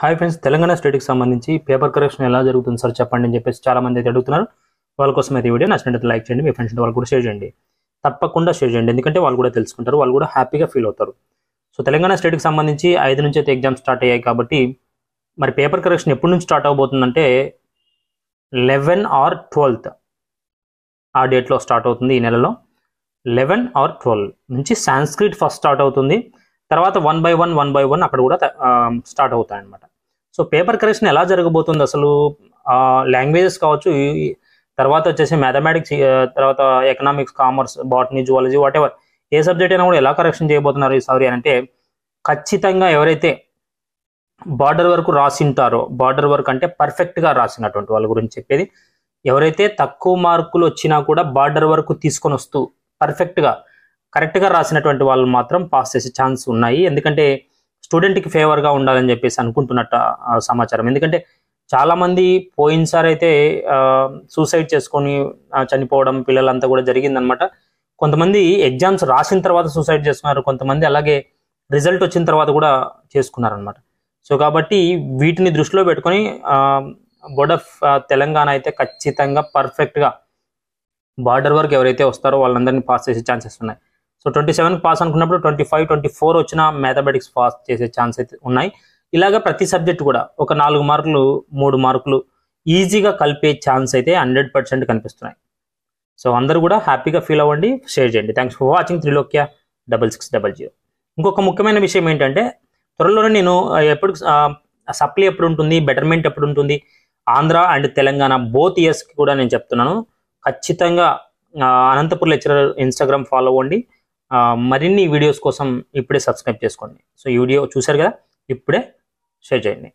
Hi friends, Telangana స్టేట్కి సంబంధించి paper correction ఎలా జరుగుతుంది సార్ చెప్పండి అని చెప్పేసి చాలా మంది అయితే అడుగుతున్నారు. వాళ్ళ కోసం అయితే ఈ వీడియో నచ్చినట్లయితే లైక్ చేయండి, మీ ఫ్రెండ్స్ వాళ్ళు కూడా షేర్ చేయండి. తప్పకుండా షేర్ చేయండి, ఎందుకంటే వాళ్ళు కూడా తెలుసుకుంటారు, వాళ్ళు కూడా హ్యాపీగా ఫీల్ అవుతారు. సో తెలంగాణ స్టేట్కి సంబంధించి 5 నుంచి అయితే ఎగ్జామ్స్ స్టార్ట్ అయ్యాయి కాబట్టి మరి పేపర్ కరెక్షన్ ఎప్పటి నుంచి స్టార్ట్ అవబోతుందంటే 11 or 12th ఆ డేట్లో స్టార్ట్ అవుతుంది. ఈ నెలలో 11 or 12 నుంచి సాంస్క్రిట్ ఫస్ట్ స్టార్ట్ అవుతుంది. తర్వాత 1 by 1 అక్కడ కూడా స్టార్ట్ అవుతాయి అన్నమాట. సో పేపర్ కరెక్షన్ ఎలా జరగబోతుంది అసలు, లాంగ్వేజెస్ కావచ్చు, తర్వాత వచ్చేసి మ్యాథమెటిక్స్, తర్వాత economics, commerce, botany, zoology, what ever A subject అయినా కూడా ఎలా కరెక్షన్ చేయబోతున్నారు ఈసారి అని అంటే, ఖచ్చితంగా ఎవరైతే బార్డర్ వరకు రాసింటారో, బార్డర్ వర్క్ అంటే పర్ఫెక్ట్గా రాసినటువంటి వాళ్ళ గురించి చెప్పేది, ఎవరైతే తక్కువ మార్కులు వచ్చినా కూడా బార్డర్ వరకు తీసుకొని వస్తూ పర్ఫెక్ట్గా కరెక్ట్గా రాసినటువంటి వాళ్ళు మాత్రం పాస్ చేసే ఛాన్స్ ఉన్నాయి. ఎందుకంటే స్టూడెంట్కి ఫేవర్గా ఉండాలని చెప్పేసి అనుకుంటున్నట్టు సమాచారం. ఎందుకంటే చాలామంది పోయినసారి అయితే సూసైడ్ చేసుకొని చనిపోవడం పిల్లలంతా కూడా జరిగిందనమాట. కొంతమంది ఎగ్జామ్స్ రాసిన తర్వాత సూసైడ్ చేసుకున్నారు, కొంతమంది అలాగే రిజల్ట్ వచ్చిన తర్వాత కూడా చేసుకున్నారనమాట. సో కాబట్టి వీటిని దృష్టిలో పెట్టుకొని బోర్డ్ ఆఫ్ తెలంగాణ అయితే ఖచ్చితంగా పర్ఫెక్ట్గా బార్డర్ వరకు ఎవరైతే వస్తారో వాళ్ళందరినీ పాస్ చేసే ఛాన్సెస్ ఉన్నాయి. సో 27కి పాస్ అనుకున్నప్పుడు 25, 24 వచ్చిన మ్యాథమెటిక్స్ పాస్ చేసే ఛాన్స్ అయితే ఉన్నాయి. ఇలాగ ప్రతి సబ్జెక్ట్ కూడా ఒక 4 మార్కులు 3 మార్కులు ఈజీగా కలిపే ఛాన్స్ అయితే 100% కనిపిస్తున్నాయి. సో అందరూ కూడా హ్యాపీగా ఫీల్ అవ్వండి, షేర్ చేయండి. Thanks for watching Trilokya 6600. ఇంకొక ముఖ్యమైన విషయం ఏంటంటే, త్వరలోనే నేను ఎప్పుడు సప్లీ ఎప్పుడు ఉంటుంది, బెటర్మెంట్ ఎప్పుడు ఉంటుంది, ఆంధ్ర అండ్ తెలంగాణ బోత్ ఇయర్స్కి కూడా నేను చెప్తున్నాను. ఖచ్చితంగా అనంతపూర్ లెక్చరర్ ఇన్స్టాగ్రామ్ ఫాలో అవ్వండి. మరిన్ని వీడియోస్ కోసం ఇప్పుడే సబ్స్క్రైబ్ చేసుకోండి. సో ఈ వీడియో చూశారు కదా, ఇప్పుడే షేర్ చేయండి.